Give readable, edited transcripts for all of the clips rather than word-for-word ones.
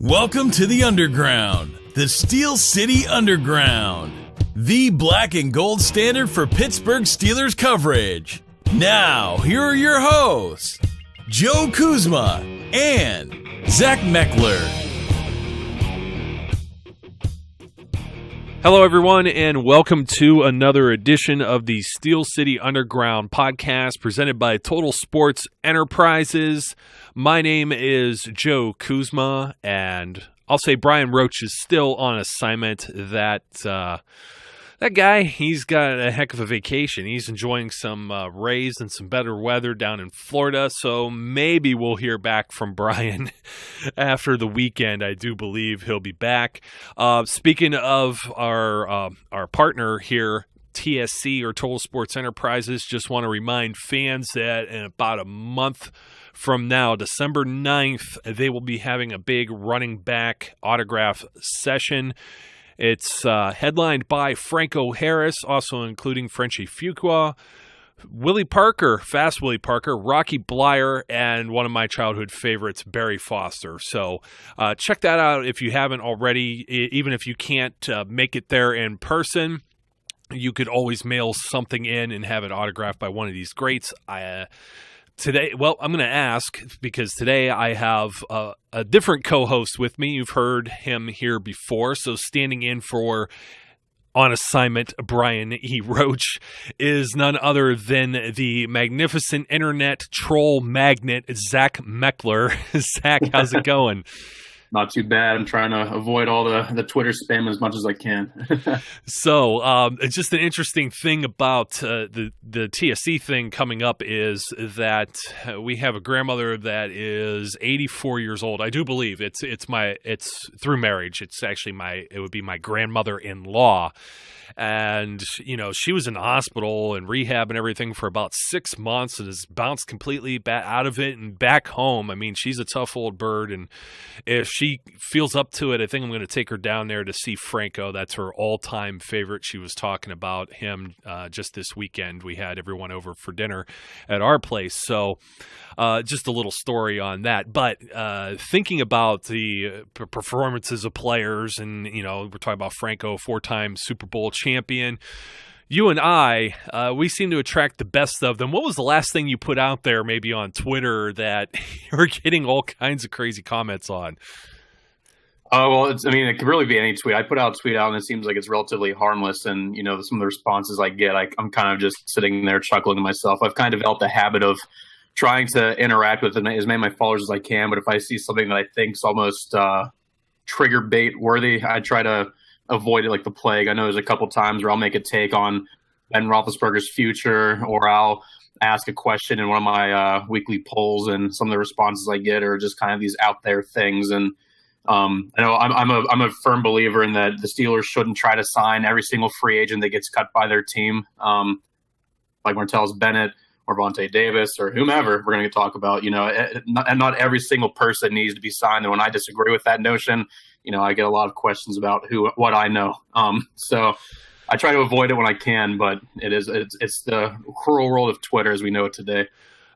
Welcome to the Underground, the Steel City Underground, the black and gold standard for Pittsburgh Steelers coverage. Now, here are your hosts, Joe Kuzma and Zach Metkler. Hello, everyone, and welcome to another edition of the Steel City Underground podcast presented by Total Sports Enterprises. My name is Joe Kuzma, and I'll say Brian Roach is still on assignment. That guy, he's got a heck of a vacation. He's enjoying some rays and some better weather down in Florida, so maybe we'll hear back from Brian after the weekend. I do believe he'll be back. Speaking of our partner here, TSC, or Total Sports Enterprises, just want to remind fans that in about a month from now, December 9th, they will be having a big running back autograph session. It's headlined by Franco Harris, also including Frenchie Fuqua, Willie Parker, Fast Willie Parker, Rocky Bleier, and one of my childhood favorites, Barry Foster. So check that out if you haven't already. Even if you can't make it there in person, you could always mail something in and have it autographed by one of these greats. Today, well, I'm going to ask because today I have a different co-host with me. You've heard him here before. So standing in for on assignment, Brian E. Roach, is none other than the magnificent internet troll magnet, Zach Metkler. Zach, how's it going? Not too bad. I'm trying to avoid all the Twitter spam as much as I can. So it's just an interesting thing about the TSC thing coming up is that we have a grandmother that is 84 years old. I do believe it's through marriage. It's actually it would be my grandmother-in-law. And, you know, she was in the hospital and rehab and everything for about 6 months and has bounced completely out of it and back home. I mean, she's a tough old bird. And if she feels up to it, I think I'm going to take her down there to see Franco. That's her all-time favorite. She was talking about him just this weekend. We had everyone over for dinner at our place. So just a little story on that. But thinking about the performances of players and, you know, we're talking about Franco, four-time Super Bowl champion. You and I, we seem to attract the best of them. What was the last thing you put out there, maybe on Twitter, that you were getting all kinds of crazy comments on? Well, it could really be any tweet. I put out a tweet out, and it seems like it's relatively harmless. And, you know, some of the responses I get, I'm kind of just sitting there chuckling to myself. I've kind of developed the habit of trying to interact with as many of my followers as I can. But if I see something that I think is almost trigger bait worthy, I try to avoid it like the plague. I know there's a couple times where I'll make a take on Ben Roethlisberger's future, or I'll ask a question in one of my weekly polls, and some of the responses I get are just kind of these out there things. And I know I'm a firm believer in that the Steelers shouldn't try to sign every single free agent that gets cut by their team, like Martellus Bennett or Vontae Davis or whomever we're going to talk about. You know, not every single person needs to be signed. And when I disagree with that notion, you know, I get a lot of questions about what I know. So I try to avoid it when I can, but it's the cruel world of Twitter as we know it today.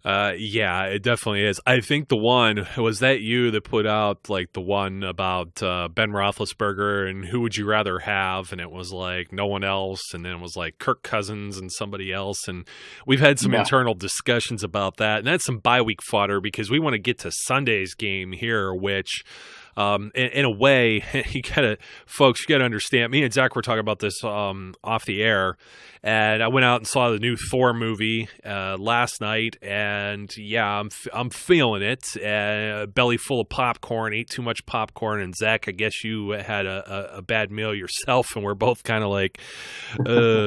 Yeah, it definitely is. I think the one, was that you that put out like the one about Ben Roethlisberger and who would you rather have? And it was like no one else. And then it was like Kirk Cousins and somebody else. And we've had some internal discussions about that. And that's some Biweek fodder because we want to get to Sunday's game here, which in a way, folks, you got to understand, me and Zach were talking about this off the air, and I went out and saw the new Thor movie last night, and yeah, I'm feeling it. Belly full of popcorn, ate too much popcorn, and Zach, I guess you had a bad meal yourself, and we're both kind of like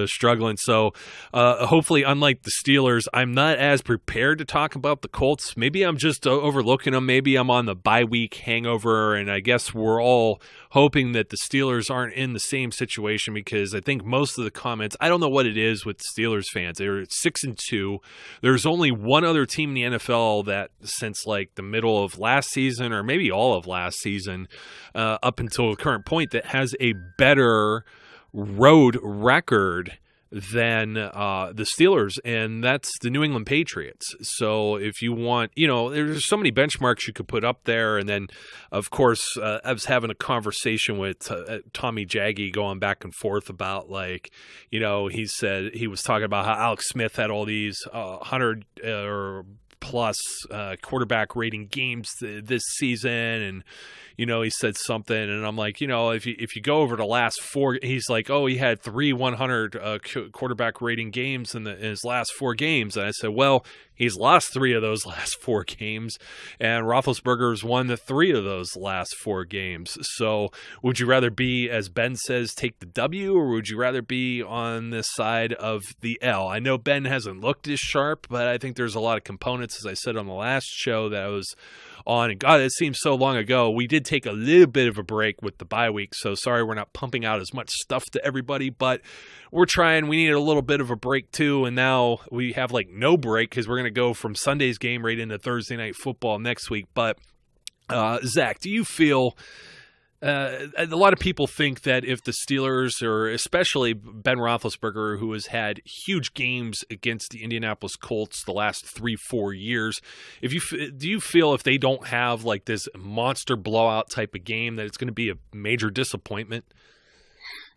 struggling. So hopefully, unlike the Steelers, I'm not as prepared to talk about the Colts. Maybe I'm just overlooking them. Maybe I'm on the bye-week hangover, and I guess we're all hoping that the Steelers aren't in the same situation because I think most of the comments, I don't know what it is with Steelers fans. They're 6-2. There's only one other team in the NFL that since like the middle of last season or maybe all of last season up until the current point that has a better road record than the Steelers, and that's the New England Patriots. So if you want, there's so many benchmarks you could put up there. And then, of course, I was having a conversation with Tommy Jaggy going back and forth about, he said he was talking about how Alex Smith had all these 100 or plus quarterback rating games this season, and he said something, and I'm like, if you go over the last four, he's like, oh, he had 3 100 quarterback rating games in his last 4 games, and I said, well, he's lost 3 of those last 4 games, and Roethlisberger's won the 3 of those last 4 games. So would you rather be, as Ben says, take the W, or would you rather be on this side of the L? I know Ben hasn't looked as sharp, but I think there's a lot of components, as I said on the last show that I was on, and God, it seems so long ago. We did take a little bit of a break with the bye week, so sorry we're not pumping out as much stuff to everybody, but we're trying. We needed a little bit of a break too, and now we have no break because we're going to go from Sunday's game right into Thursday Night Football next week. But Zach, do you feel a lot of people think that if the Steelers, or especially Ben Roethlisberger, who has had huge games against the Indianapolis Colts the last 3-4 years, do you feel if they don't have this monster blowout type of game that it's going to be a major disappointment?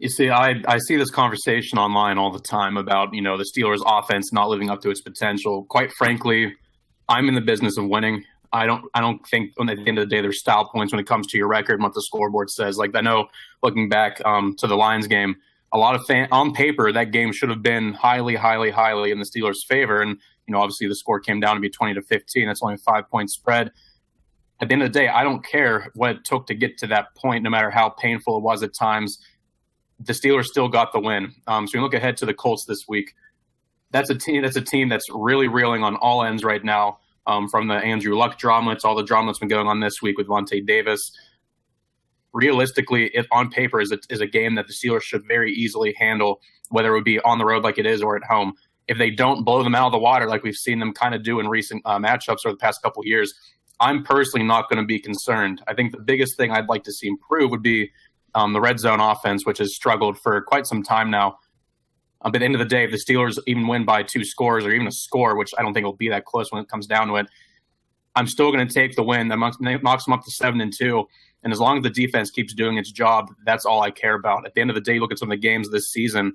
You see, I see this conversation online all the time about, the Steelers offense not living up to its potential. Quite frankly, I'm in the business of winning. I don't think at the end of the day there's style points when it comes to your record and what the scoreboard says. I know looking back to the Lions game, a lot of on paper that game should have been highly, highly, highly in the Steelers' favor. And obviously the score came down to be 20-15. That's only a 5-point spread. At the end of the day, I don't care what it took to get to that point, no matter how painful it was at times. The Steelers still got the win. So we look ahead to the Colts this week. That's a team that's really reeling on all ends right now. From the Andrew Luck drama to all the drama that's been going on this week with Vontae Davis. Realistically, on paper, is a game that the Steelers should very easily handle, whether it would be on the road like it is or at home. If they don't blow them out of the water like we've seen them kind of do in recent matchups over the past couple of years, I'm personally not going to be concerned. I think the biggest thing I'd like to see improve would be the red zone offense, which has struggled for quite some time now. But at the end of the day, if the Steelers even win by 2 scores or even a score, which I don't think will be that close when it comes down to it, I'm still going to take the win. That knocks them up to 7-2. And as long as the defense keeps doing its job, that's all I care about. At the end of the day, look at some of the games this season.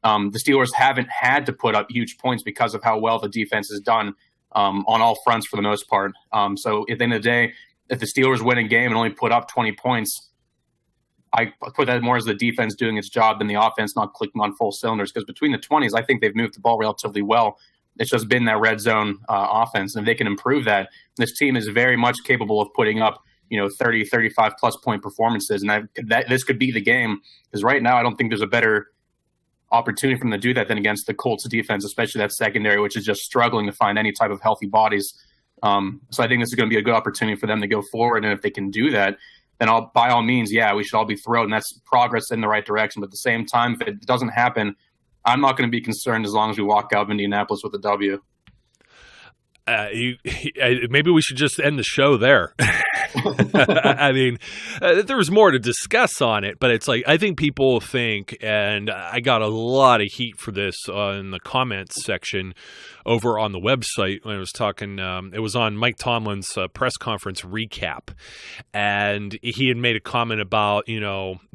The Steelers haven't had to put up huge points because of how well the defense has done on all fronts for the most part. So at the end of the day, if the Steelers win a game and only put up 20 points, I put that more as the defense doing its job than the offense not clicking on full cylinders, because between the 20s, I think they've moved the ball relatively well. It's just been that red zone offense. And if they can improve that, this team is very much capable of putting up 30, 35 plus point performances. And this could be the game, because right now I don't think there's a better opportunity for them to do that than against the Colts defense, especially that secondary, which is just struggling to find any type of healthy bodies. So I think this is going to be a good opportunity for them to go forward. And if they can do that, then by all means, we should all be thrilled, and that's progress in the right direction. But at the same time, if it doesn't happen, I'm not going to be concerned as long as we walk out of Indianapolis with a W. Maybe we should just end the show there. I mean, there was more to discuss on it, but it's I think people think, and I got a lot of heat for this in the comments section over on the website when I was talking. It was on Mike Tomlin's press conference recap, and he had made a comment about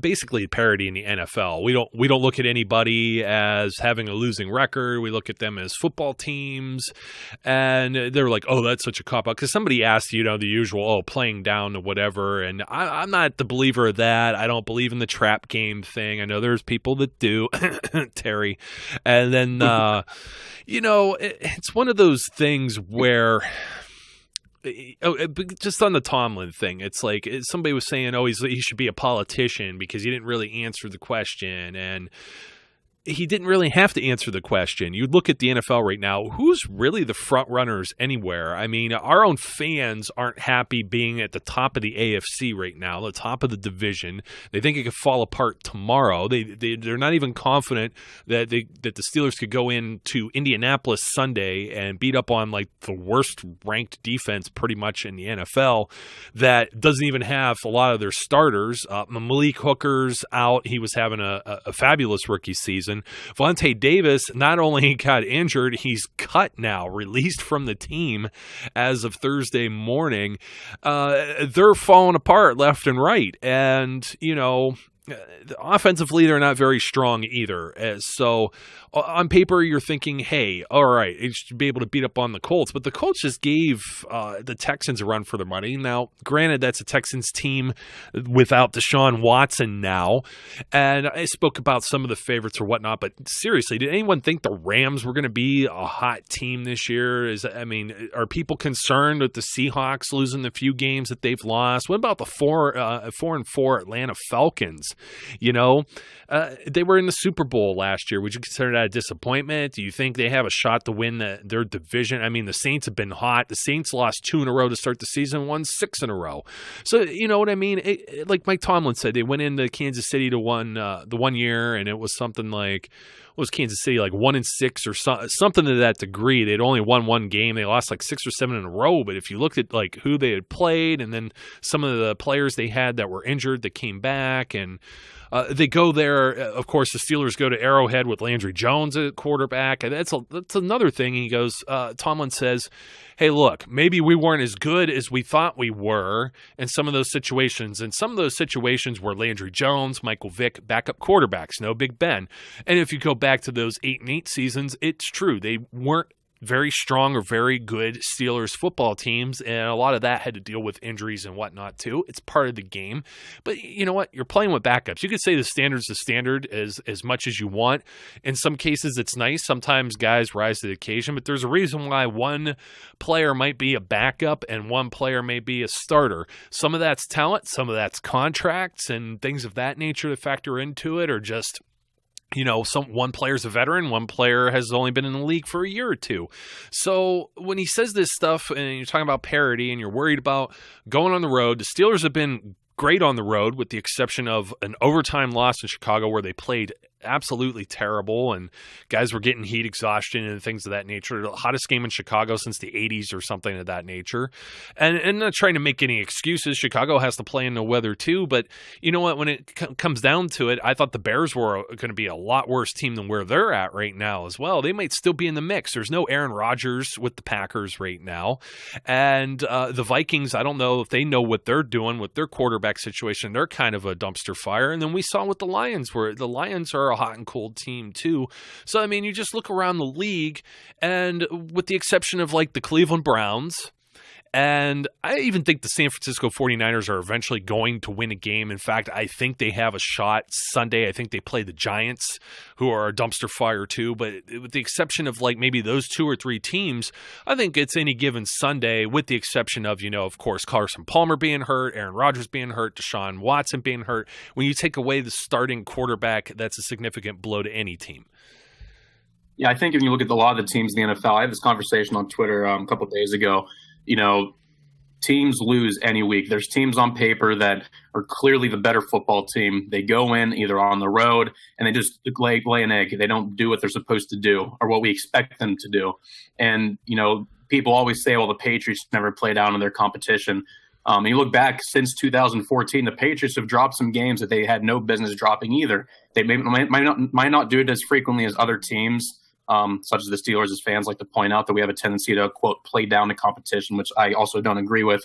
basically parity in the NFL. We don't look at anybody as having a losing record. We look at them as football teams, and they're like, oh, that's such a cop out, because somebody asked the usual, playing down or whatever, and I'm not the believer of that. I don't believe in the trap game thing. I know there's people that do, Terry, and then it's one of those things where just on the Tomlin thing, it's somebody was saying, he should be a politician because he didn't really answer the question, and he didn't really have to answer the question. You look at the NFL right now, who's really the front runners anywhere? I mean, our own fans aren't happy being at the top of the AFC right now, the top of the division. They think it could fall apart tomorrow. They're not even confident that the Steelers could go into Indianapolis Sunday and beat up on the worst ranked defense pretty much in the NFL that doesn't even have a lot of their starters. Malik Hooker's out. He was having a fabulous rookie season. And Vontae Davis not only got injured, he's cut now, released from the team as of Thursday morning. They're falling apart left and right. And, offensively, they're not very strong either. So on paper, you're thinking, hey, all right, it should be able to beat up on the Colts. But the Colts just gave the Texans a run for their money. Now, granted, that's a Texans team without Deshaun Watson now. And I spoke about some of the favorites or whatnot. But seriously, did anyone think the Rams were going to be a hot team this year? Are people concerned with the Seahawks losing the few games that they've lost? What about the 4-4 Atlanta Falcons? They were in the Super Bowl last year. Would you consider that a disappointment? Do you think they have a shot to win their division? I mean, the Saints have been hot. The Saints lost 2 in a row to start the season, won 6 in a row. So, you know what I mean? Like Mike Tomlin said, they went into Kansas City to the 1 year, and it was something like, what was Kansas City, like 1-6 or something to that degree. They'd only won 1 game. They lost like 6 or 7 in a row. But if you looked at like who they had played and then some of the players they had that were injured that came back, and they go there. Of course, the Steelers go to Arrowhead with Landry Jones at quarterback. And that's another thing. He goes, Tomlin says, hey, look, maybe we weren't as good as we thought we were in some of those situations. And some of those situations were Landry Jones, Michael Vick, backup quarterbacks, no Big Ben. And if you go back to those 8-8 seasons, it's true. They weren't very strong or very good Steelers football teams, and a lot of that had to deal with injuries and whatnot too. It's part of the game. But you know what? You're playing with backups. You could say the standard's the standard as much as you want. In some cases, it's nice. Sometimes guys rise to the occasion, but there's a reason why one player might be a backup and one player may be a starter. Some of that's talent, some of that's contracts and things of that nature that factor into it, or just one player's a veteran, one player has only been in the league for a year or two. So when he says this stuff and you're talking about parity and you're worried about going on the road, the Steelers have been great on the road with the exception of an overtime loss in Chicago where they played absolutely terrible and guys were getting heat exhaustion and things of that nature. The hottest game in Chicago since the 80s or something of that nature. And not trying to make any excuses. Chicago has to play in the weather too, but you know what? When it comes down to it, I thought the Bears were going to be a lot worse team than where they're at right now as well. They might still be in the mix. There's no Aaron Rodgers with the Packers right now. And the Vikings, I don't know if they know what they're doing with their quarterback situation. They're kind of a dumpster fire. And then we saw with the Lions, where the Lions are a hot and cold team too. So, I mean, you just look around the league, and with the exception of like the Cleveland Browns, and I even think the San Francisco 49ers are eventually going to win a game. In fact, I think they have a shot Sunday. I think they play the Giants, who are a dumpster fire too. But with the exception of like maybe those 2 or 3 teams, I think it's any given Sunday, with the exception of, of course, Carson Palmer being hurt, Aaron Rodgers being hurt, Deshaun Watson being hurt. When you take away the starting quarterback, that's a significant blow to any team. Yeah, I think if you look at a lot of the teams in the NFL, I had this conversation on Twitter a couple of days ago. Teams lose any week. There's teams on paper that are clearly the better football team. They go in either on the road and they just lay an egg. They don't do what they're supposed to do or what we expect them to do. And, people always say, well, the Patriots never play down in their competition. You look back since 2014, the Patriots have dropped some games that they had no business dropping either. They might not do it as frequently as other teams, such as the Steelers, as fans like to point out that we have a tendency to, quote, play down the competition, which I also don't agree with.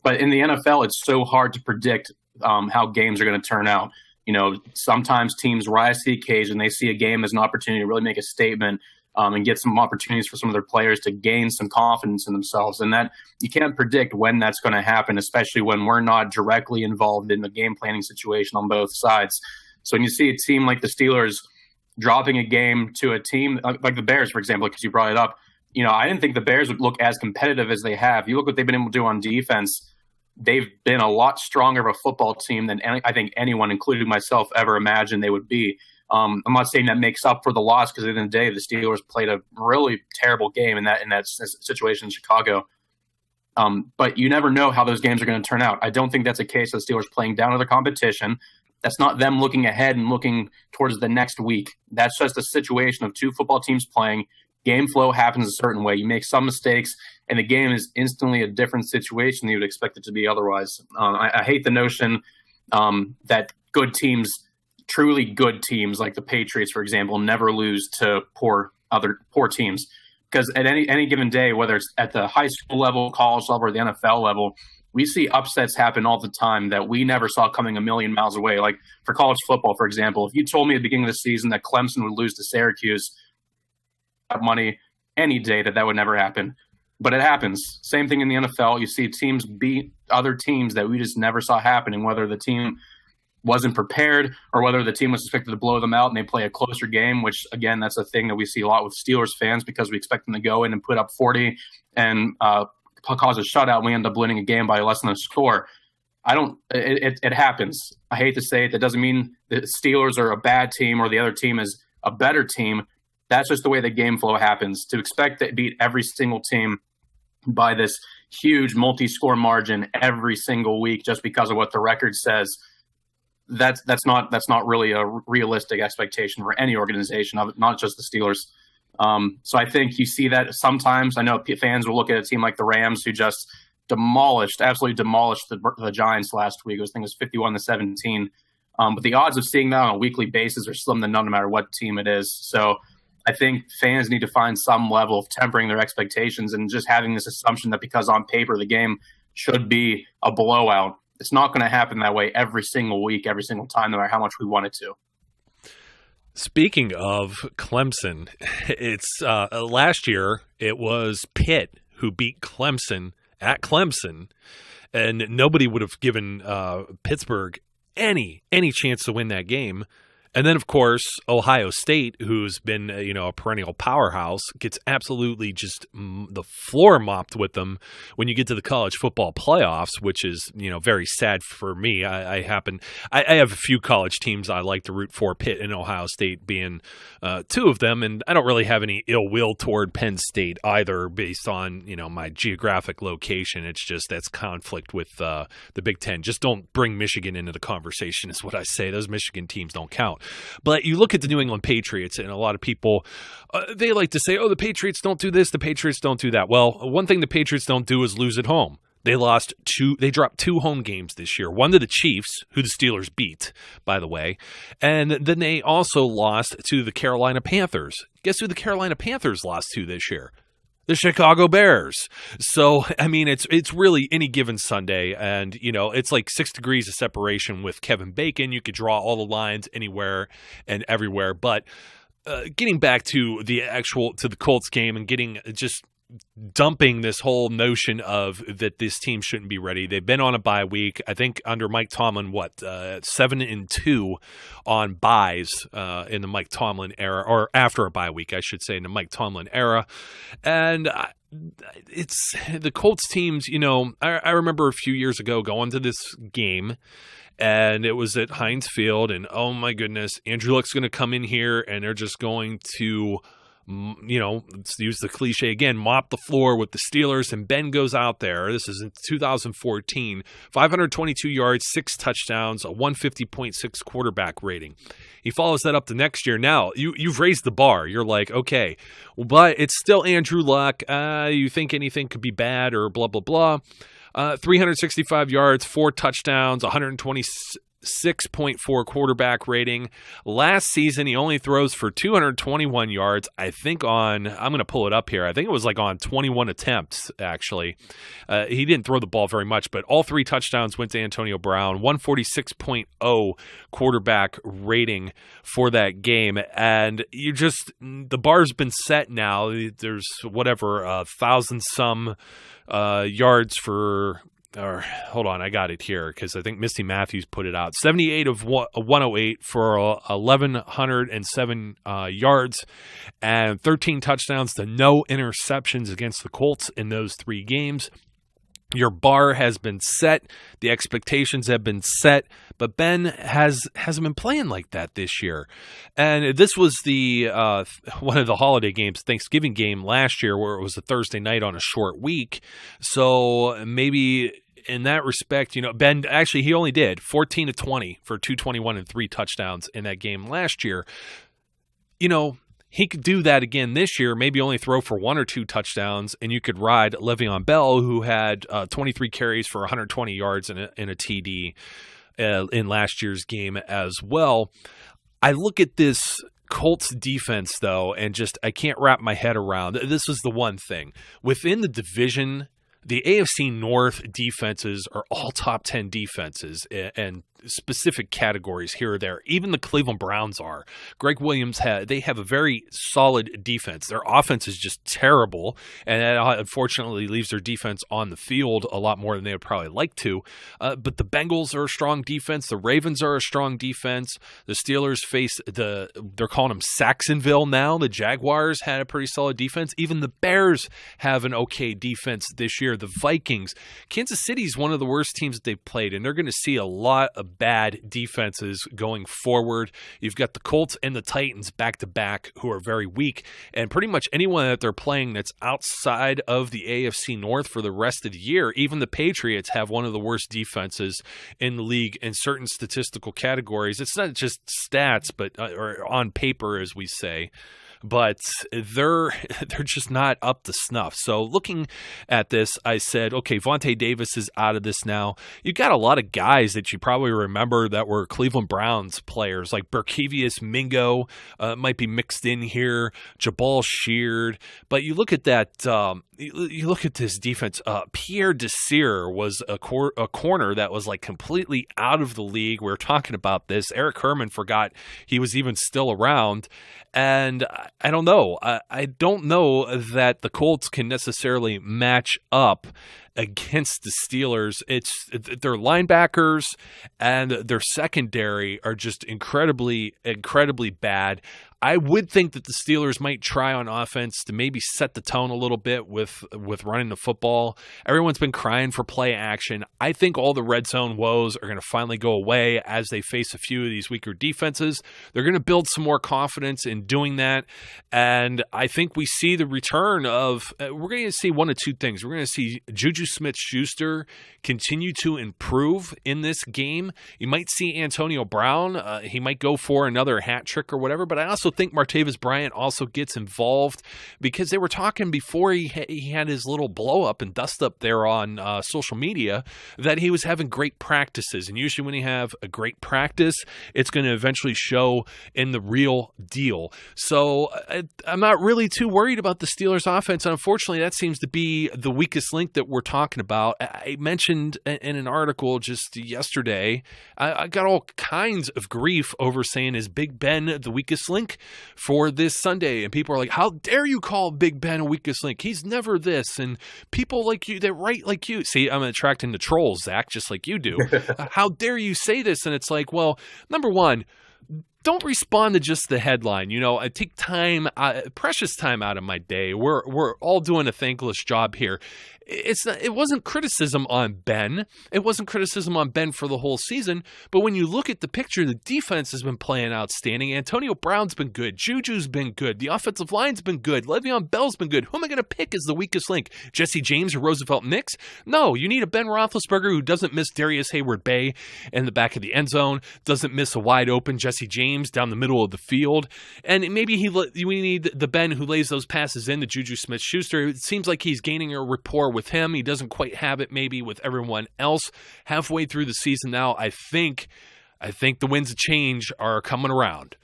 But in the NFL, it's so hard to predict how games are going to turn out. Sometimes teams rise to the occasion. They see a game as an opportunity to really make a statement and get some opportunities for some of their players to gain some confidence in themselves. And that you can't predict when that's going to happen, especially when we're not directly involved in the game planning situation on both sides. So when you see a team like the Steelers dropping a game to a team like the Bears, for example, because you brought it up, I didn't think the Bears would look as competitive as they have. You look what they've been able to do on defense. They've been a lot stronger of a football team than I think anyone, including myself, ever imagined they would be. I'm not saying that makes up for the loss, because at the end of the day, the Steelers played a really terrible game in that situation in Chicago. But you never know how those games are going to turn out. I don't think that's a case of the Steelers playing down to the competition. That's not them looking ahead and looking towards the next week. That's just a situation of 2 football teams playing. Game flow happens a certain way. You make some mistakes, and the game is instantly a different situation than you would expect it to be otherwise. I hate the notion that good teams truly good teams like the Patriots, for example, never lose to poor teams. Because at any given day, whether it's at the high school level, college level, or the NFL level, we see upsets happen all the time that we never saw coming a million miles away. Like for college football, for example, if you told me at the beginning of the season that Clemson would lose to Syracuse, I'd money any day that would never happen. But it happens. Same thing in the NFL. You see teams beat other teams that we just never saw happening, whether the team wasn't prepared or whether the team was expected to blow them out and they play a closer game, which, again, that's a thing that we see a lot with Steelers fans because we expect them to go in and put up 40 and cause a shutout and we end up winning a game by less than a score. It happens. I hate to say it. That doesn't mean the Steelers are a bad team or the other team is a better team. That's just the way the game flow happens. To expect to beat every single team by this huge multi-score margin every single week just because of what the record says, that's not really a realistic expectation for any organization, not just the Steelers. So I think you see that sometimes. I know fans will look at a team like the Rams who just absolutely demolished the Giants last week. I think it was 51-17. But the odds of seeing that on a weekly basis are slim to none, no matter what team it is. So I think fans need to find some level of tempering their expectations and just having this assumption that because on paper the game should be a blowout. It's not going to happen that way every single week, every single time, no matter how much we want it to. Speaking of Clemson, it's last year it was Pitt who beat Clemson at Clemson, and nobody would have given Pittsburgh any chance to win that game. And then, of course, Ohio State, who's been a perennial powerhouse, gets absolutely just the floor mopped with them when you get to the college football playoffs, which is very sad for me. I have a few college teams I like to root for, Pitt and Ohio State being two of them, and I don't really have any ill will toward Penn State either, based on my geographic location. It's just that's conflict with the Big Ten. Just don't bring Michigan into the conversation, is what I say. Those Michigan teams don't count. But you look at the New England Patriots, and a lot of people, they like to say, the Patriots don't do this, the Patriots don't do that. Well, one thing the Patriots don't do is lose at home. They dropped 2 home games this year. One to the Chiefs, who the Steelers beat, by the way. And then they also lost to the Carolina Panthers. Guess who the Carolina Panthers lost to this year? The Chicago Bears. So, I mean, it's really any given Sunday, and, it's like 6 degrees of separation with Kevin Bacon. You could draw all the lines anywhere and everywhere. But getting back to the Colts game and just dumping this whole notion of that this team shouldn't be ready. They've been on a bye week. I think under Mike Tomlin, 7-2 on buys in the Mike Tomlin era, or after a bye week, I should say, in the Mike Tomlin era. And it's the Colts teams, I remember a few years ago going to this game, and it was at Heinz Field, and oh my goodness, Andrew Luck's going to come in here, and they're just going to let's use the cliche again, mop the floor with the Steelers, and Ben goes out there. This is in 2014, 522 yards, 6 touchdowns, a 150.6 quarterback rating. He follows that up the next year. Now, you've raised the bar. You're like, okay, but it's still Andrew Luck. You think anything could be bad or blah, blah, blah. 365 yards, 4 touchdowns, 126.4 quarterback rating. Last season, he only throws for 221 yards. I'm going to pull it up here. I think it was like on 21 attempts, actually. He didn't throw the ball very much, but all 3 touchdowns went to Antonio Brown. 146.0 quarterback rating for that game. And the bar's been set now. There's 1,000 some yards for... Or hold on, I got it here because I think Misty Matthews put it out. 78 of 108 for 1,107 yards and 13 touchdowns to no interceptions against the Colts in those 3 games. Your bar has been set. The expectations have been set. But Ben hasn't been playing like that this year. And this was the one of the holiday games, Thanksgiving game last year, where it was a Thursday night on a short week. So maybe in that respect, Ben, actually, he only did 14 to 20 for 221 and 3 touchdowns in that game last year. He could do that again this year, maybe only throw for 1 or 2 touchdowns, and you could ride Le'Veon Bell, who had 23 carries for 120 yards and a TD. in last year's game as well. I look at this Colts defense, though, and just I can't wrap my head around. This is the one thing. Within the division, the AFC North defenses are all top 10 defenses and specific categories here or there. Even the Cleveland Browns are. Greg Williams, they have a very solid defense. Their offense is just terrible, and that unfortunately leaves their defense on the field a lot more than they would probably like to. But the Bengals are a strong defense. The Ravens are a strong defense. The Steelers face they're calling them Saxonville now. The Jaguars had a pretty solid defense. Even the Bears have an okay defense this year. The Vikings. Kansas City is one of the worst teams that they've played, and they're going to see a lot of bad defenses going forward. You've got the Colts and the Titans back-to-back who are very weak, and pretty much anyone that they're playing that's outside of the AFC North for the rest of the year. Even the Patriots have one of the worst defenses in the league in certain statistical categories. It's not just stats, but or on paper, as we say. But they're just not up to snuff. So looking at this, I said, okay, Vontae Davis is out of this now. You got a lot of guys that you probably remember that were Cleveland Browns players, like Berkevius Mingo might be mixed in here, Jabal Sheard. But you look at that. You look at this defense. Pierre Desir was a corner that was like completely out of the league. We were talking about this. Eric Herman forgot he was even still around. And I don't know. I don't know that the Colts can necessarily match up against the Steelers. It's their linebackers and their secondary are just incredibly bad. I would think that the Steelers might try on offense to maybe set the tone a little bit with running the football. Everyone's been crying for play action. I think all the red zone woes are going to finally go away as they face a few of these weaker defenses. They're going to build some more confidence in doing that. And I think we see the return of, we're going to see one of two things. We're going to see Juju Smith-Schuster continue to improve in this game. You might see Antonio Brown. He might go for another hat trick or whatever, but I also think Martavis Bryant also gets involved because they were talking before he had his little blow up and dust up there on social media that he was having great practices. And usually when you have a great practice, it's going to eventually show in the real deal. So I'm not really too worried about the Steelers offense. Unfortunately, that seems to be the weakest link that we're talking about. I mentioned in an article just yesterday, I got all kinds of grief over saying, is Big Ben the weakest link for this Sunday? And people are like, how dare you call Big Ben a weakest link? He's never this. And people like you that write like you. See, I'm attracting the trolls, Zach, just like you do. How dare you say this? And it's like, well, number one, don't respond to just the headline. You know, I take time, precious time out of my day. We're all doing a thankless job here. It wasn't criticism on Ben. It wasn't criticism on Ben for the whole season. But when you look at the picture, the defense has been playing outstanding. Antonio Brown's been good. Juju's been good. The offensive line's been good. Le'Veon Bell's been good. Who am I going to pick as the weakest link? Jesse James or Roosevelt Nix? No, you need a Ben Roethlisberger who doesn't miss Darius Hayward-Bay in the back of the end zone, doesn't miss a wide open Jesse James down the middle of the field. And maybe we need the Ben who lays those passes in to Juju Smith-Schuster. It seems like he's gaining a rapport with him. He doesn't quite have it maybe with everyone else. Halfway through the season now, I think the winds of change are coming around.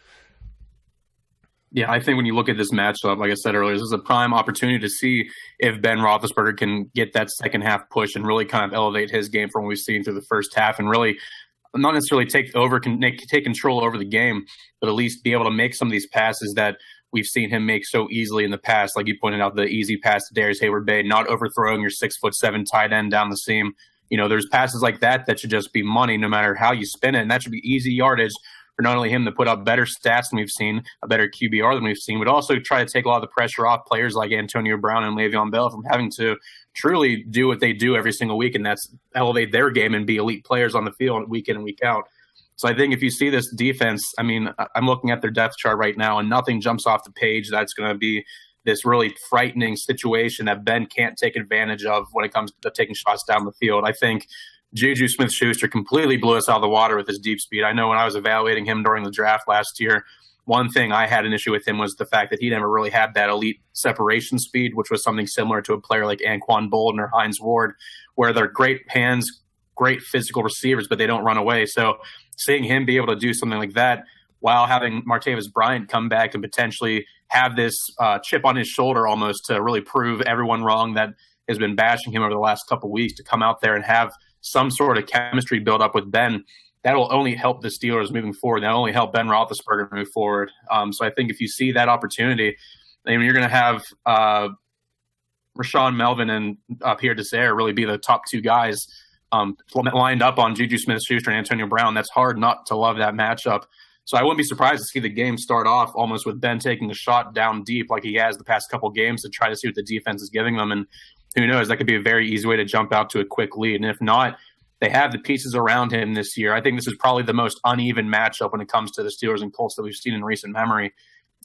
Yeah, I think when you look at this matchup, like I said earlier, this is a prime opportunity to see if Ben Roethlisberger can get that second half push and really kind of elevate his game from what we've seen through the first half and really not necessarily take control over the game, but at least be able to make some of these passes that we've seen him make so easily in the past. Like you pointed out, the easy pass to Darius Hayward-Bay, not overthrowing your 6'7" tight end down the seam. You know, there's passes like that should just be money no matter how you spin it. And that should be easy yardage for not only him to put up better stats than we've seen, a better QBR than we've seen, but also try to take a lot of the pressure off players like Antonio Brown and Le'Veon Bell from having to truly do what they do every single week, and that's elevate their game and be elite players on the field week in and week out. So I think if you see this defense, I mean, I'm looking at their depth chart right now, and nothing jumps off the page that's going to be this really frightening situation that Ben can't take advantage of when it comes to taking shots down the field. I think Juju Smith-Schuster completely blew us out of the water with his deep speed. I know when I was evaluating him during the draft last year, one thing I had an issue with him was the fact that he never really had that elite separation speed, which was something similar to a player like Anquan Bolden or Hines Ward, where they're great hands, great physical receivers, but they don't run away. So seeing him be able to do something like that while having Martavis Bryant come back and potentially have this chip on his shoulder almost to really prove everyone wrong that has been bashing him over the last couple of weeks, to come out there and have some sort of chemistry build up with Ben, that will only help the Steelers moving forward. That'll only help Ben Roethlisberger move forward. So I think if you see that opportunity, I mean, you're going to have Rashawn Melvin and Pierre Desir really be the top two guys lined up on Juju Smith-Schuster and Antonio Brown. That's hard not to love that matchup. So I wouldn't be surprised to see the game start off almost with Ben taking a shot down deep like he has the past couple games to try to see what the defense is giving them. And who knows, that could be a very easy way to jump out to a quick lead. And if not, they have the pieces around him this year. I think this is probably the most uneven matchup when it comes to the Steelers and Colts that we've seen in recent memory.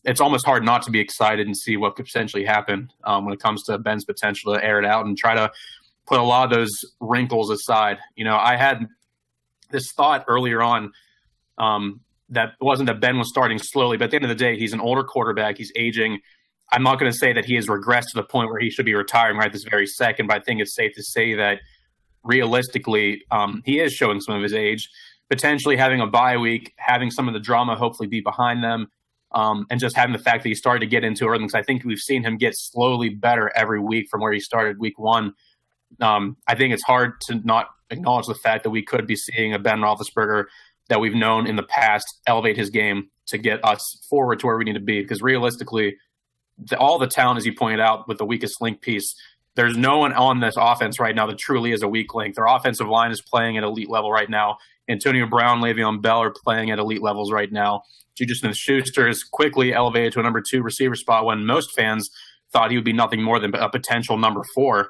It's almost hard not to be excited and see what could potentially happen when it comes to Ben's potential to air it out and try to put a lot of those wrinkles aside. You know, I had this thought earlier on that wasn't that Ben was starting slowly, but at the end of the day, he's an older quarterback. He's aging. I'm not going to say that he has regressed to the point where he should be retiring right this very second, but I think it's safe to say that realistically, he is showing some of his age, potentially having a bye week, having some of the drama hopefully be behind them, and just having the fact that he started to get into early, because I think we've seen him get slowly better every week from where he started week one. I think it's hard to not acknowledge the fact that we could be seeing a Ben Roethlisberger that we've known in the past elevate his game to get us forward to where we need to be, because realistically, all the talent, as you pointed out, with the weakest link piece, there's no one on this offense right now that truly is a weak link. Their offensive line is playing at elite level right now. Antonio Brown, Le'Veon Bell are playing at elite levels right now. Juju Smith-Schuster is quickly elevated to a number 2 receiver spot when most fans thought he would be nothing more than a potential number 4.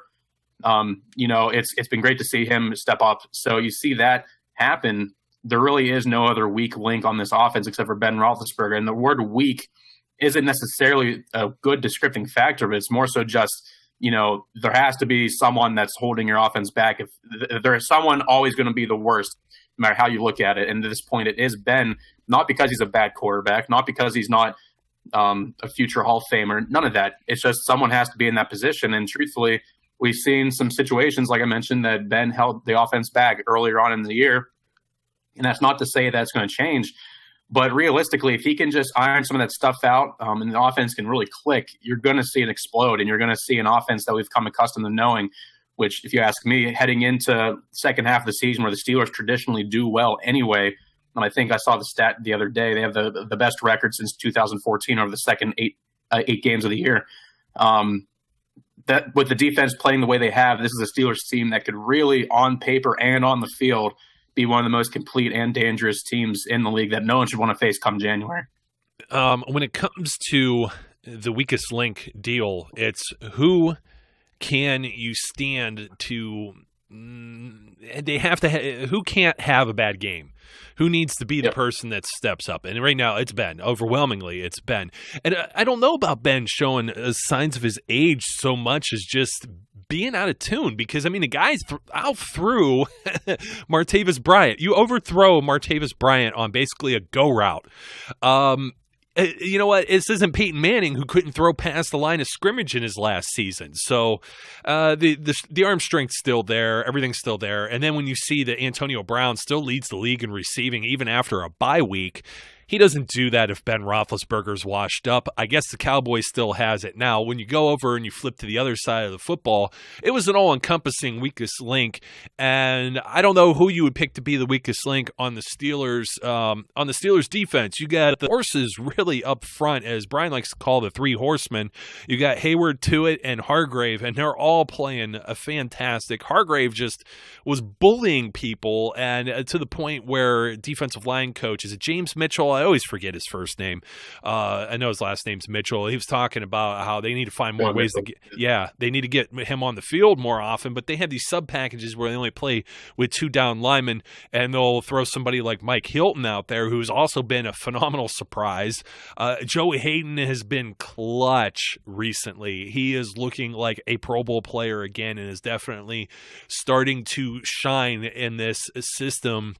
You know, it's been great to see him step up. So you see that happen. There really is no other weak link on this offense except for Ben Roethlisberger. And the word weak isn't necessarily a good descriptive factor, but it's more so just, you know, there has to be someone that's holding your offense back. If there is someone always going to be the worst, no matter how you look at it. And at this point, it is Ben, not because he's a bad quarterback, not because he's not a future Hall of Famer, none of that. It's just someone has to be in that position. And truthfully, we've seen some situations, like I mentioned, that Ben held the offense back earlier on in the year. And that's not to say that's going to change. But realistically, if he can just iron some of that stuff out and the offense can really click, you're going to see it explode. And you're going to see an offense that we've come accustomed to knowing, which, if you ask me, heading into the second half of the season where the Steelers traditionally do well anyway, and I think I saw the stat the other day, they have the best record since 2014 over the second eight games of the year. That with the defense playing the way they have, this is a Steelers team that could really, on paper and on the field, be one of the most complete and dangerous teams in the league that no one should want to face come January. When it comes to the weakest link deal, it's who can you stand to they have to who can't have a bad game, who needs to be the person that steps up. And right now it's Ben. Overwhelmingly it's Ben. And I don't know about Ben showing signs of his age so much as just being out of tune, because I mean the guy's out through Martavis Bryant. You overthrow Martavis Bryant on basically a go route. You know what? This isn't Peyton Manning, who couldn't throw past the line of scrimmage in his last season. So the arm strength's still there. Everything's still there. And then when you see that Antonio Brown still leads the league in receiving even after a bye week, he doesn't do that if Ben Roethlisberger's washed up. I guess the Cowboys still has it. Now, when you go over and you flip to the other side of the football, it was an all-encompassing weakest link, and I don't know who you would pick to be the weakest link on the Steelers. On the Steelers defense, you got the horses really up front, as Brian likes to call the 3 horsemen. You got Hayward, Tuitt, and Hargrave, and they're all playing a fantastic. Hargrave just was bullying people, and to the point where defensive line coach, is it James Mitchell? I always forget his first name. I know his last name's Mitchell. He was talking about how they need to find more ways to get, they need to get him on the field more often, but they have these sub packages where they only play with 2 down linemen, and they'll throw somebody like Mike Hilton out there, who's also been a phenomenal surprise. Joey Hayden has been clutch recently. He is looking like a Pro Bowl player again, and is definitely starting to shine in this system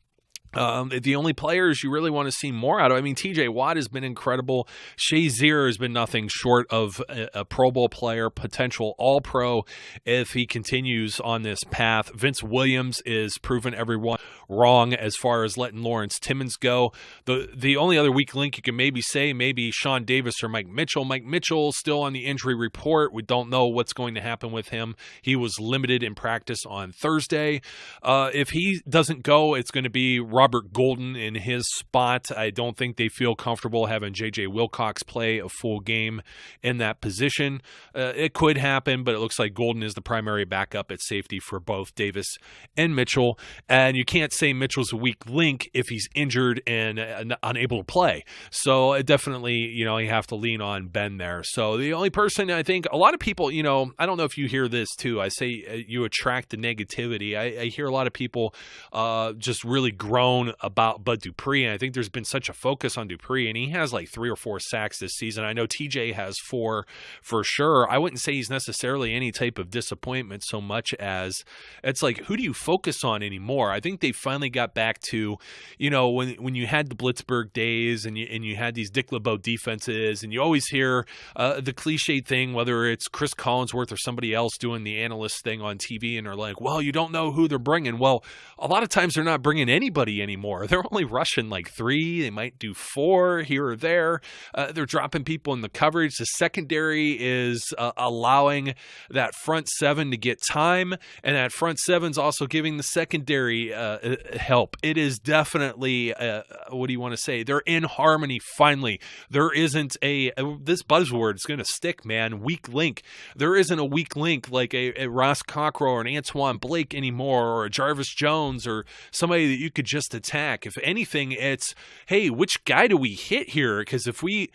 The only players you really want to see more out of, I mean, TJ Watt has been incredible. Shazier has been nothing short of a Pro Bowl player, potential All-Pro if he continues on this path. Vince Williams is proving everyone wrong as far as letting Lawrence Timmons go. The only other weak link you can maybe say, maybe Sean Davis or Mike Mitchell. Mike Mitchell still on the injury report. We don't know what's going to happen with him. He was limited in practice on Thursday. If he doesn't go, it's going to be Robert Golden in his spot. I don't think they feel comfortable having J.J. Wilcox play a full game in that position. It could happen, but it looks like Golden is the primary backup at safety for both Davis and Mitchell. And you can't say Mitchell's a weak link if he's injured and unable to play. So definitely, you have to lean on Ben there. So the only person I think, a lot of people, I don't know if you hear this too. I say you attract the negativity. I hear a lot of people just really groan about Bud Dupree, and I think there's been such a focus on Dupree, and he has like 3 or 4 sacks this season. I know TJ has 4 for sure. I wouldn't say he's necessarily any type of disappointment so much as it's like, who do you focus on anymore? I think they finally got back to, when you had the Blitzburg days and you had these Dick LeBeau defenses, and you always hear the cliche thing, whether it's Chris Collinsworth or somebody else doing the analyst thing on TV, and they're like, well, you don't know who they're bringing. Well, a lot of times they're not bringing anybody anymore. They're only rushing like 3. They might do 4 here or there. They're dropping people in the coverage. The secondary is allowing that front 7 to get time, and that front 7's also giving the secondary help. It is definitely, what do you want to say? They're in harmony finally. There isn't this buzzword is going to stick, man, weak link. There isn't a weak link like a Ross Cockrell or an Antoine Blake anymore, or a Jarvis Jones, or somebody that you could just attack. If anything, it's, hey, which guy do we hit here? Because if we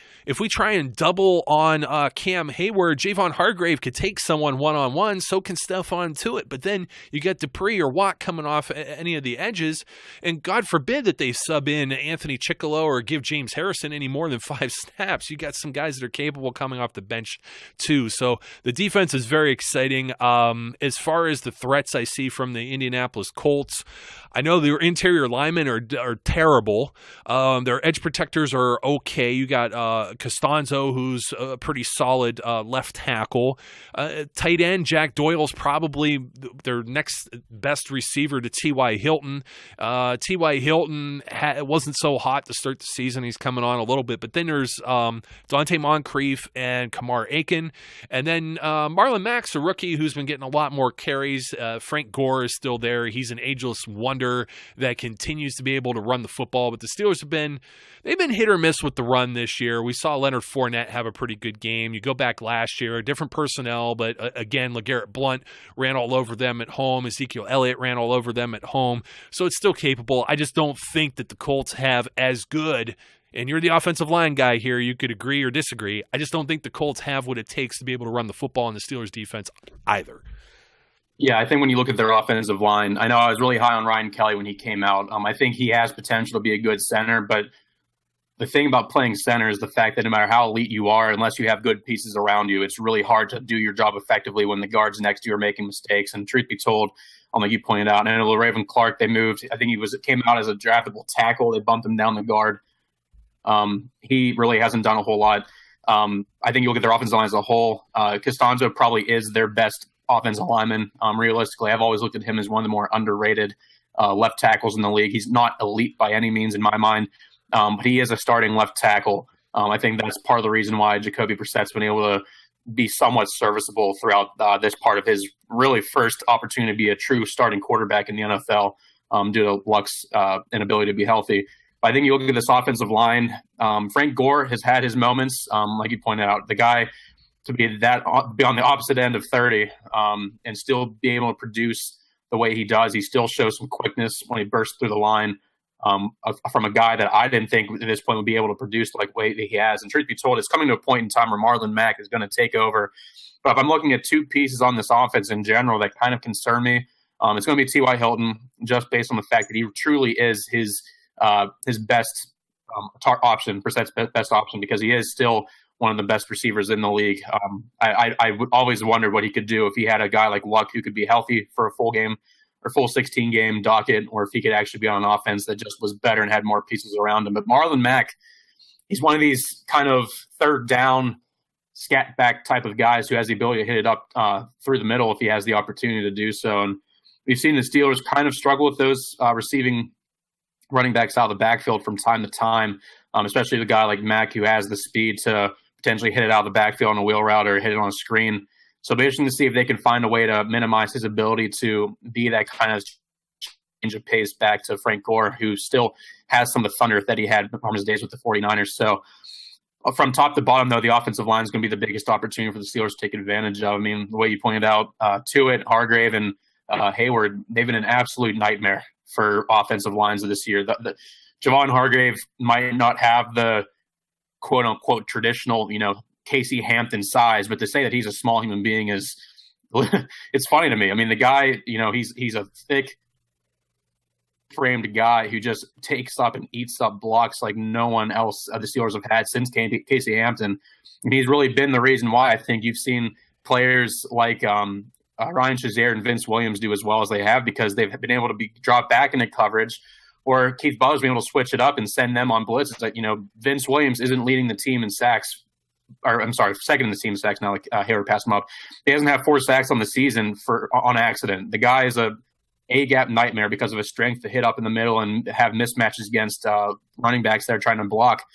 try and double on Cam Hayward, Javon Hargrave could take someone one-on-one, so can Stephon Tuitt. But then you get Dupree or Watt coming off any of the edges, and God forbid that they sub in Anthony Chickalo or give James Harrison any more than 5 snaps. You got some guys that are capable coming off the bench too. So the defense is very exciting. As far as the threats I see from the Indianapolis Colts, I know their interior linemen are terrible. Their edge protectors are okay. You got Costanzo, who's a pretty solid left tackle. Tight end, Jack Doyle's probably their next best receiver to T.Y. Hilton. T.Y. Hilton wasn't so hot to start the season. He's coming on a little bit. But then there's Dante Moncrief and Kamar Aiken. And then Marlon Mack's a rookie who's been getting a lot more carries. Frank Gore is still there. He's an ageless wonder that continues to be able to run the football. But the Steelers they've been hit or miss with the run this year. We saw Leonard Fournette have a pretty good game. You go back last year, different personnel, but again, LeGarrette Blount ran all over them at home. Ezekiel Elliott ran all over them at home. So it's still capable. I just don't think that the Colts have as good, and you're the offensive line guy here, you could agree or disagree. I just don't think the Colts have what it takes to be able to run the football in the Steelers defense either. Yeah, I think when you look at their offensive line, I know I was really high on Ryan Kelly when he came out. I think he has potential to be a good center, but the thing about playing center is the fact that no matter how elite you are, unless you have good pieces around you, it's really hard to do your job effectively when the guards next to you are making mistakes. And truth be told, like you pointed out, and Raven Clark, they moved. I think came out as a draftable tackle. They bumped him down the guard. He really hasn't done a whole lot. I think you look at their offensive line as a whole. Costanzo probably is their best offensive lineman. Realistically, I've always looked at him as one of the more underrated left tackles in the league. He's not elite by any means in my mind, but he is a starting left tackle. I think that's part of the reason why Jacoby Brissett's been able to be somewhat serviceable throughout this part of his really first opportunity to be a true starting quarterback in the NFL due to Luck's inability to be healthy. But I think you look at this offensive line, Frank Gore has had his moments, like you pointed out. The guy to be on the opposite end of 30 and still be able to produce the way he does. He still shows some quickness when he bursts through the line from a guy that I didn't think at this point would be able to produce like way that he has. And truth be told, it's coming to a point in time where Marlon Mack is going to take over. But if I'm looking at 2 pieces on this offense in general that kind of concern me, it's going to be T.Y. Hilton, just based on the fact that he truly is his best option, Brissett's best option, because he is still one of the best receivers in the league. I would always wondered what he could do if he had a guy like Luck who could be healthy for a full game full 16 game docket, or if he could actually be on an offense that just was better and had more pieces around him. But Marlon Mack, he's one of these kind of third down scat back type of guys who has the ability to hit it up through the middle if he has the opportunity to do so. And we've seen the Steelers kind of struggle with those receiving running backs out of the backfield from time to time, especially the guy like Mack who has the speed to potentially hit it out of the backfield on a wheel route or hit it on a screen. So it'll be interesting to see if they can find a way to minimize his ability to be that kind of change of pace back to Frank Gore, who still has some of the thunder that he had from his days with the 49ers. So from top to bottom, though, the offensive line is going to be the biggest opportunity for the Steelers to take advantage of. I mean, the way you pointed out, Tuitt, Hargrave, and Hayward, they've been an absolute nightmare for offensive lines of this year. Javon Hargrave might not have the quote-unquote traditional, Casey Hampton size, but to say that he's a small human being is it's funny to me. I mean, the guy, he's a thick framed guy who just takes up and eats up blocks like no one else the Steelers have had since Casey Hampton. And he's really been the reason why I think you've seen players like Ryan Shazier and Vince Williams do as well as they have, because they've been able to be dropped back into coverage, or Keith Butler's been able to switch it up and send them on blitz. It's like, Vince Williams isn't leading the team in sacks, or I'm sorry, second in the team in sacks now, like Hayward passed him up. He doesn't have 4 sacks on the season on accident. The guy is A-gap nightmare because of his strength to hit up in the middle and have mismatches against running backs that are trying to block.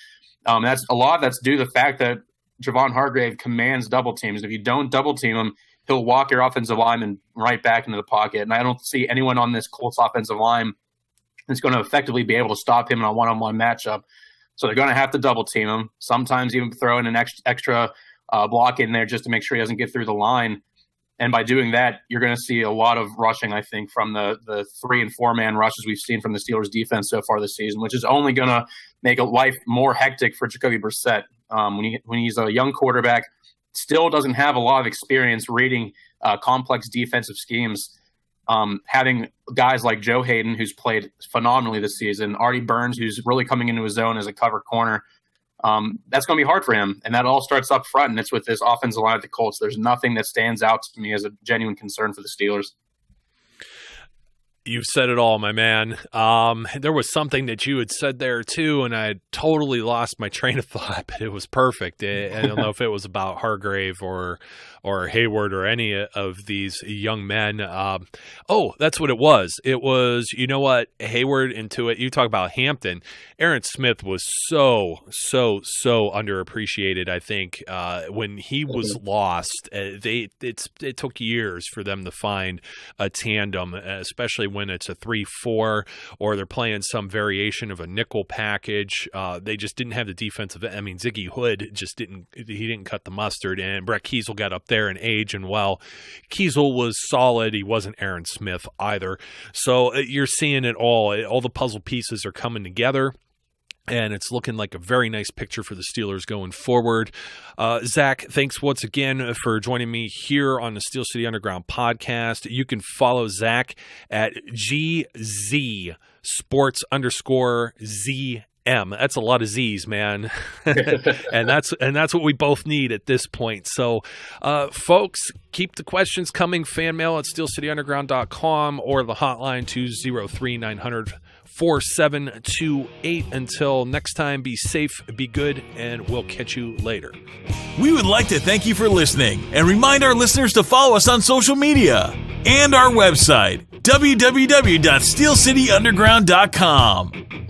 That's due to the fact that Javon Hargrave commands double teams. If you don't double team him, he'll walk your offensive lineman right back into the pocket. And I don't see anyone on this Colts offensive line that's going to effectively be able to stop him in a one-on-one matchup. So they're going to have to double team him, sometimes even throw in an extra block in there just to make sure he doesn't get through the line. And by doing that, you're going to see a lot of rushing, I think, from the 3- and 4-man rushes we've seen from the Steelers defense so far this season, which is only going to make life more hectic for Jacoby Brissett. When he's a young quarterback, still doesn't have a lot of experience reading complex defensive schemes. Having guys like Joe Hayden, who's played phenomenally this season, Artie Burns, who's really coming into his own as a cover corner, that's going to be hard for him. And that all starts up front, and it's with this offensive line at the Colts. There's nothing that stands out to me as a genuine concern for the Steelers. You've said it all, my man. There was something that you had said there too, and I had totally lost my train of thought, but it was perfect. I don't know if it was about Hargrave or Hayward or any of these young men. That's what it was. It was, Hayward into it. You talk about Hampton. Aaron Smith was so underappreciated, I think. When he was lost, it took years for them to find a tandem, especially when it's a 3-4 or they're playing some variation of a nickel package. They just didn't have the defensive. Ziggy Hood didn't cut the mustard, and Brett Kiesel got up there in age, and Kiesel was solid. He wasn't Aaron Smith either. So you're seeing it all. All the puzzle pieces are coming together, and it's looking like a very nice picture for the Steelers going forward. Zach, thanks once again for joining me here on the Steel City Underground podcast. You can follow Zach at GZ Sports_ZM. That's a lot of Z's, man. and that's what we both need at this point. So, folks, keep the questions coming. Fan mail at steelcityunderground.com or the hotline 203-900-4728. Until next time, be safe, be good, and we'll catch you later. We would like to thank you for listening and remind our listeners to follow us on social media and our website, www.steelcityunderground.com.